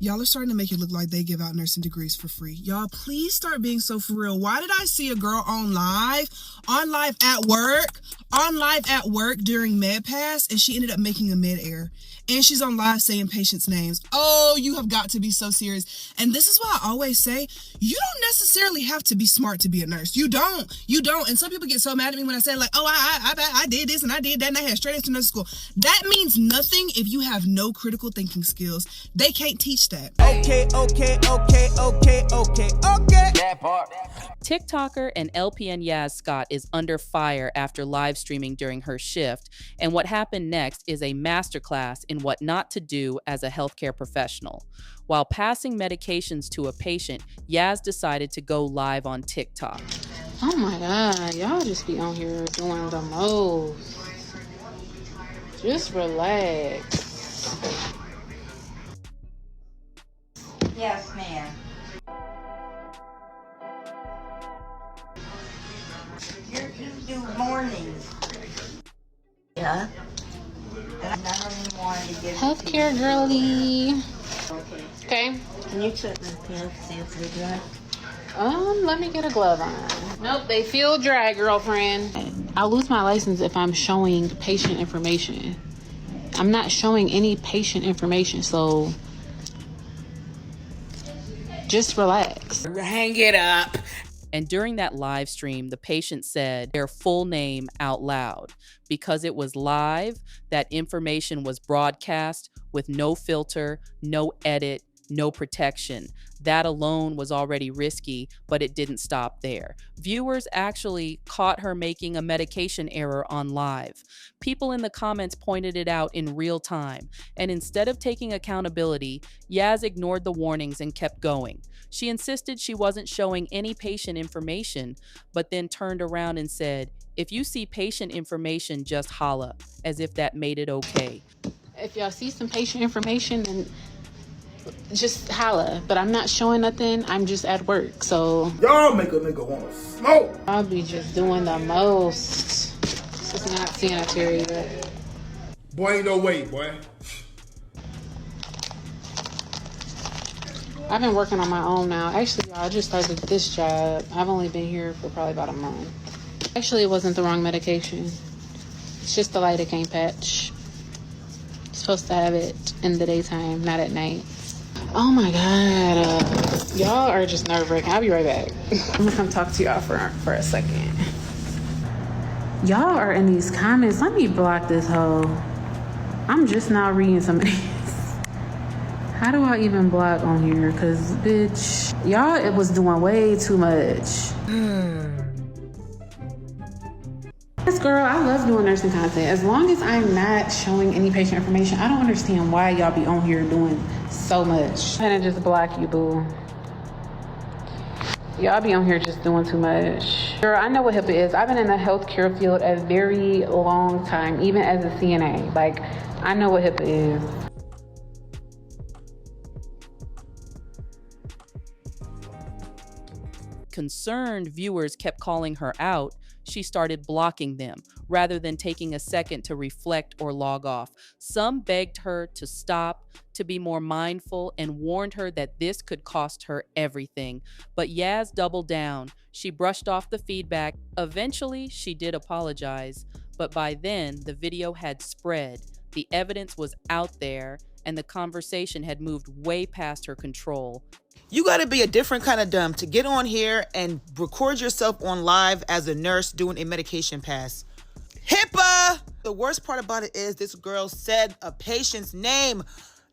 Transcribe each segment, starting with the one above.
Y'all are starting to make it look like they give out nursing degrees for free. Y'all, please start being so for real. Why did I see a girl on live at work during MedPass, and she ended up making a mid-air? And she's on live saying patients' names. Oh, you have got to be so serious. And this is why I always say, you don't necessarily have to be smart to be a nurse. You don't. And some people get so mad at me when I say, like, oh, I did this and I did that and I had straight A's to nursing school. That means nothing if you have no critical thinking skills. They can't teach that. Okay. That part. TikToker and LPN Yaz Scott is under fire after live streaming during her shift, and what happened next is a masterclass in what not to do as a healthcare professional. While passing medications to a patient, Yaz decided to go live on TikTok. Oh my God, y'all just be on here doing the most. Just relax. Yes, ma'am. You do mornings. Yeah. And I don't even want to get Healthcare girly. Okay. Can you check my pants, see if they're dry? Let me get a glove on. Nope, they feel dry, girlfriend. I'll lose my license if I'm showing patient information. I'm not showing any patient information, so just relax. Hang it up. And during that live stream, the patient said their full name out loud. Because it was live, that information was broadcast with no filter, no edit, no protection. That alone was already risky, but it didn't stop there. Viewers actually caught her making a medication error on live. People in the comments pointed it out in real time, and instead of taking accountability, Yaz ignored the warnings and kept going. She insisted she wasn't showing any patient information, but then turned around and said, "If you see patient information, just holla," as if that made it okay. If y'all see some patient information, then just holla. But I'm not showing nothing. I'm just at work, so Y'all make a nigga wanna smoke. I'll be just doing the most. This is not sanitary, but Boy, ain't no way, boy. I've been working on my own now. Actually, y'all, I just started this job. I've only been here for probably about a month. Actually, it wasn't the wrong medication. It's just the lidocaine patch. Supposed to have it in the daytime, not at night. Oh my God, y'all are just nerve-wracking. I'll be right back. I'm gonna come talk to y'all for a second. Y'all are in these comments. Let me block this hoe. I'm just now reading some of these. How do I even block on here? Cause bitch, y'all, it was doing way too much. Yes, girl, I love doing nursing content. As long as I'm not showing any patient information, I don't understand why y'all be on here doing so much. I'm gonna just block you, boo. Y'all be on here just doing too much. Girl, I know what HIPAA is. I've been in the healthcare field a very long time, even as a CNA. Like, I know what HIPAA is. Concerned viewers kept calling her out, she started blocking them rather than taking a second to reflect or log off. Some begged her to stop, to be more mindful, and warned her that this could cost her everything. But Yaz doubled down. She brushed off the feedback. Eventually, she did apologize, but by then, the video had spread. The evidence was out there, and the conversation had moved way past her control. You gotta be a different kind of dumb to get on here and record yourself on live as a nurse doing a medication pass. HIPAA! The worst part about it is this girl said a patient's name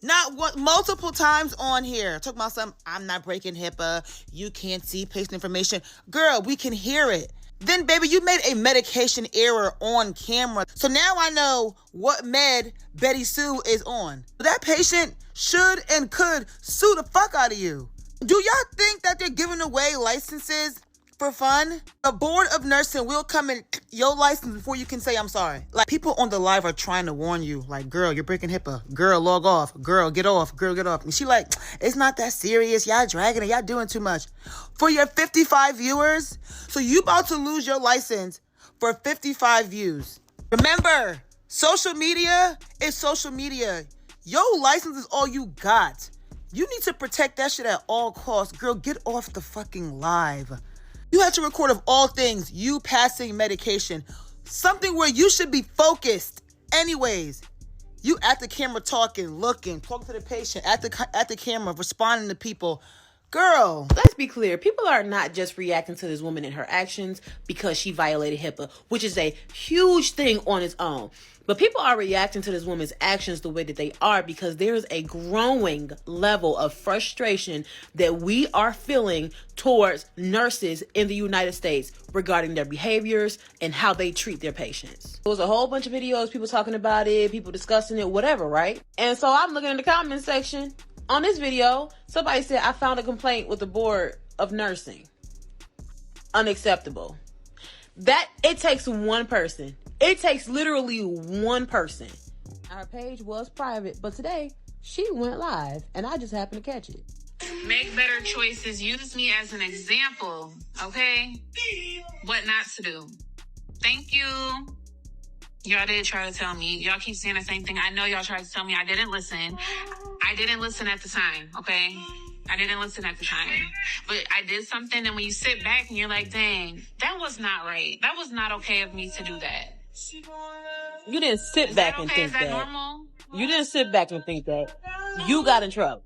not one, multiple times on here. Talking about some, I'm not breaking HIPAA. You can't see patient information. Girl, we can hear it. Then, baby, you made a medication error on camera. So now I know what med Betty Sue is on. That patient should and could sue the fuck out of you. Do y'all think that they're giving away licenses for fun? The board of nursing will come and your license before you can say I'm sorry. Like, people on the live are trying to warn you, like, girl, you're breaking HIPAA. Girl, log off. Girl, get off. Girl, get off. And she like, it's not that serious. Y'all dragging it. Y'all doing too much. For your 55 viewers, so you about to lose your license for 55 views. Remember, social media is social media. Your license is all you got. You need to protect that shit at all costs. Girl, get off the fucking live. You had to record of all things, you passing medication. Something where you should be focused anyways. You at the camera talking, looking, talking to the patient, at the camera, responding to people. Girl. Let's be clear. People are not just reacting to this woman and her actions because she violated HIPAA, which is a huge thing on its own. But people are reacting to this woman's actions the way that they are because there's a growing level of frustration that we are feeling towards nurses in the United States regarding their behaviors and how they treat their patients. There was a whole bunch of videos, people talking about it, people discussing it, whatever, right? And so I'm looking in the comment section. On this video, somebody said, I found a complaint with the Board of Nursing. Unacceptable. That, it takes one person. It takes literally one person. Our page was private, but today, she went live, and I just happened to catch it. Make better choices. Use me as an example, okay? What not to do. Thank you. Y'all did try to tell me. Y'all keep saying the same thing. I know y'all tried to tell me. I didn't listen. I didn't listen at the time, okay? I didn't listen at the time. But I did something, and when you sit back and you're like, dang, that was not right. That was not okay of me to do that. You didn't sit back and think that. Is that normal? You didn't sit back and think that. You got in trouble.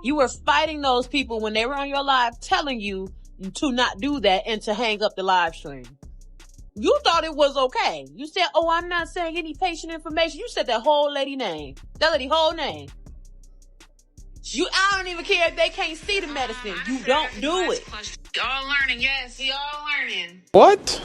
You were fighting those people when they were on your live telling you to not do that and to hang up the live stream. You thought it was okay. You said, oh, I'm not saying any patient information. You said that whole lady name. That lady whole name. I don't even care if they can't see the medicine. You don't do it. Y'all learning, yes, y'all learning. What?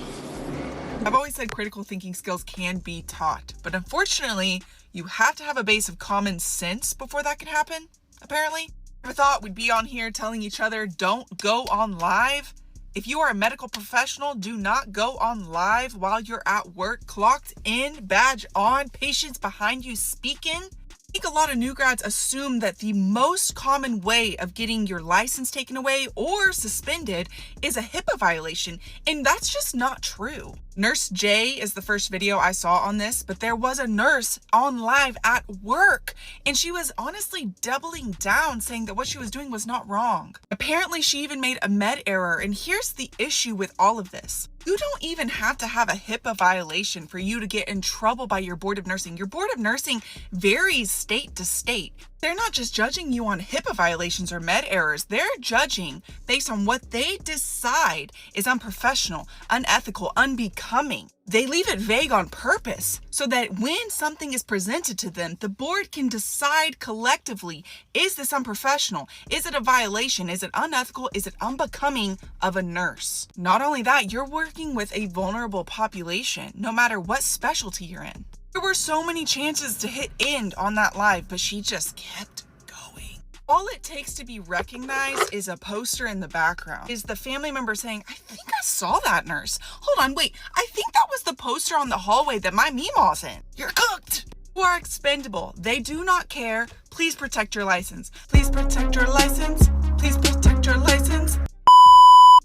I've always said critical thinking skills can be taught, but unfortunately, you have to have a base of common sense before that can happen, apparently. Never thought we'd be on here telling each other, don't go on live. If you are a medical professional, do not go on live while you're at work, clocked in, badge on, patients behind you speaking. I think a lot of new grads assume that the most common way of getting your license taken away or suspended is a HIPAA violation, and that's just not true. Nurse J is the first video I saw on this, but there was a nurse on live at work, and she was honestly doubling down, saying that what she was doing was not wrong. Apparently, she even made a med error, and here's the issue with all of this. You don't even have to have a HIPAA violation for you to get in trouble by your Board of Nursing. Your Board of Nursing varies state to state. They're not just judging you on HIPAA violations or med errors. They're judging based on what they decide is unprofessional, unethical, unbecoming. They leave it vague on purpose so that when something is presented to them, the board can decide collectively, is this unprofessional? Is it a violation? Is it unethical? Is it unbecoming of a nurse? Not only that, you're working with a vulnerable population, no matter what specialty you're in. There were so many chances to hit end on that live, but she just kept going. All it takes to be recognized is a poster in the background. Is the family member saying, I think I saw that nurse. Hold on, wait, I think that was the poster on the hallway that my Meemaw's in. You're cooked. You are expendable. They do not care. Please protect your license. Please protect your license. Please protect your license.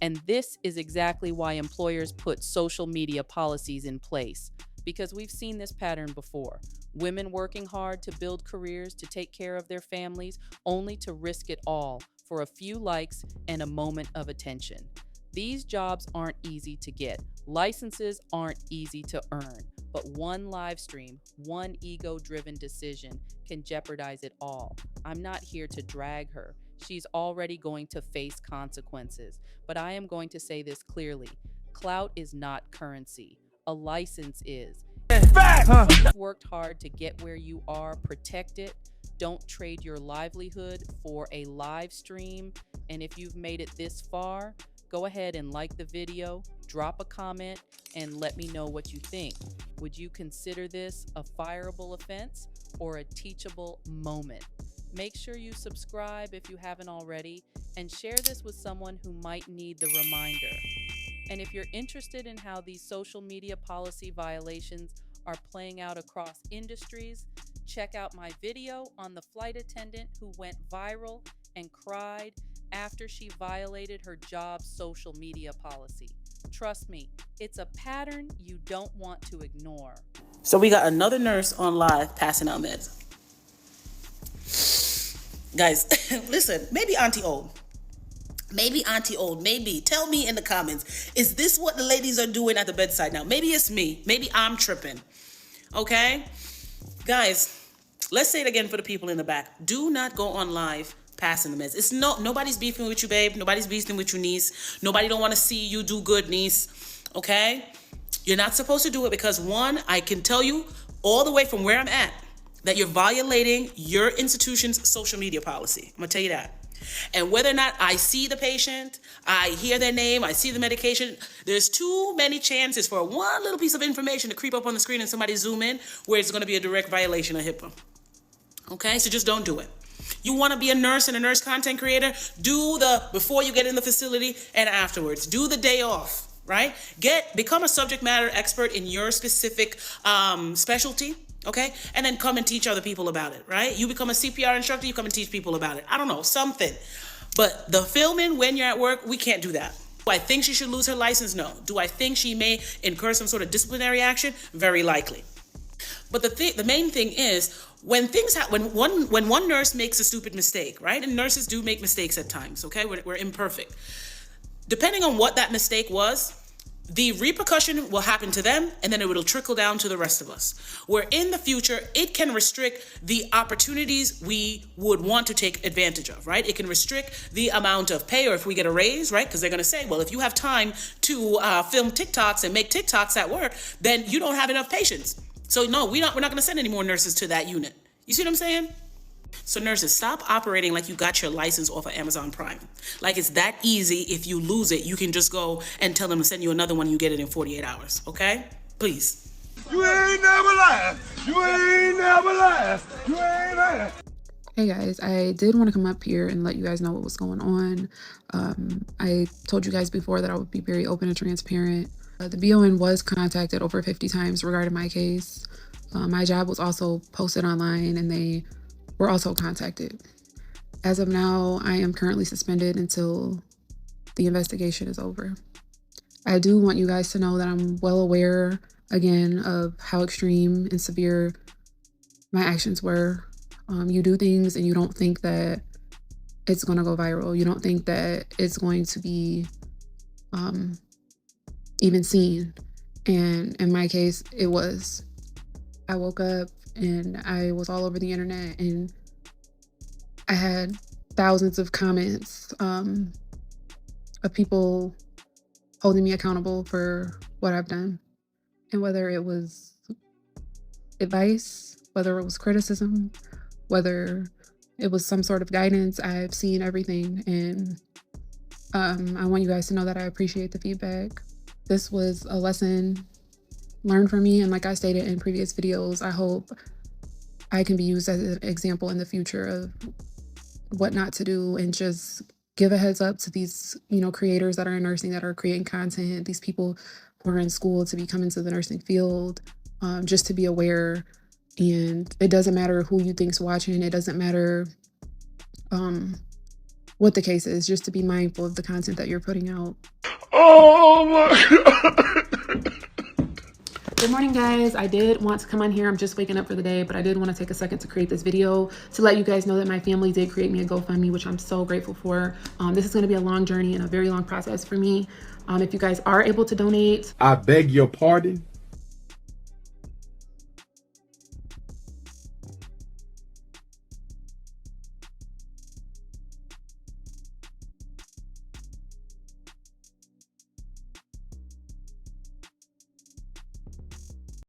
And this is exactly why employers put social media policies in place. Because we've seen this pattern before. Women working hard to build careers, to take care of their families, only to risk it all for a few likes and a moment of attention. These jobs aren't easy to get. Licenses aren't easy to earn. But one live stream, one ego-driven decision can jeopardize it all. I'm not here to drag her. She's already going to face consequences. But I am going to say this clearly. Clout is not currency. A license is. You've worked hard to get where you are. Protect it. Don't trade your livelihood for a live stream. And if you've made it this far, go ahead and like the video, drop a comment, and let me know what you think. Would you consider this a fireable offense or a teachable moment? Make sure you subscribe if you haven't already, and share this with someone who might need the reminder. And if you're interested in how these social media policy violations are playing out across industries, check out my video on the flight attendant who went viral and cried after she violated her job's social media policy. Trust me, it's a pattern you don't want to ignore. So we got another nurse on live passing out meds. Guys, listen, maybe Auntie Old. Maybe Auntie Old, maybe. Tell me in the comments, is this what the ladies are doing at the bedside now? Maybe it's me. Maybe I'm tripping. Okay? Guys, let's say it again for the people in the back. Do not go on live passing the meds. It's nobody's beefing with you, babe. Nobody's beefing with you, niece. Nobody don't want to see you do good, niece. Okay? You're not supposed to do it because, one, I can tell you all the way from where I'm at that you're violating your institution's social media policy. I'm going to tell you that. And whether or not I see the patient, I hear their name, I see the medication, there's too many chances for one little piece of information to creep up on the screen and somebody zoom in where it's going to be a direct violation of HIPAA. Okay, so just don't do it. You want to be a nurse and a nurse content creator, do the before you get in the facility and afterwards. Do the day off, right? Become a subject matter expert in your specific specialty. Okay, and then come and teach other people about it, right? You become a CPR instructor, you come and teach people about it. I don't know, something. But the filming when you're at work, we can't do that. Do I think she should lose her license? No. Do I think she may incur some sort of disciplinary action? Very likely. But the main thing is when things happen, when one nurse makes a stupid mistake, right? And nurses do make mistakes at times, okay? We're imperfect. Depending on what that mistake was, the repercussion will happen to them, and then it will trickle down to the rest of us. Where in the future, it can restrict the opportunities we would want to take advantage of, right? It can restrict the amount of pay, or if we get a raise, right? Because they're going to say, well, if you have time to film TikToks and make TikToks at work, then you don't have enough patients. So no, we're not going to send any more nurses to that unit. You see what I'm saying? So nurses, stop operating like you got your license off of Amazon Prime. Like it's that easy. If you lose it, you can just go and tell them to send you another one and you get it in 48 hours. Okay? Please. You ain't never lied. You ain't never lied. You ain't lied. Hey guys, I did want to come up here and let you guys know what was going on. I told you guys before that I would be very open and transparent. The BON was contacted over 50 times regarding my case. My job was also posted online and they were also contacted. As of now, I am currently suspended until the investigation is over. I do want you guys to know that I'm well aware, again, of how extreme and severe my actions were. You do things and you don't think that it's going to go viral. You don't think that it's going to be even seen. And in my case, it was. I woke up and I was all over the internet and I had thousands of comments of people holding me accountable for what I've done. And whether it was advice, whether it was criticism, whether it was some sort of guidance, I've seen everything. And I want you guys to know that I appreciate the feedback. This was a lesson learned from me. And like I stated in previous videos, I hope I can be used as an example in the future of what not to do, and just give a heads up to these, creators that are in nursing, that are creating content, these people who are in school to be coming to the nursing field, just to be aware. And it doesn't matter who you think's watching. It doesn't matter what the case is, just to be mindful of the content that you're putting out. Oh my God. Good morning, guys. I did want to come on here. I'm just waking up for the day, but I did want to take a second to create this video to let you guys know that my family did create me a GoFundMe, which I'm so grateful for. This is going to be a long journey and a very long process for me. If you guys are able to donate, I beg your pardon.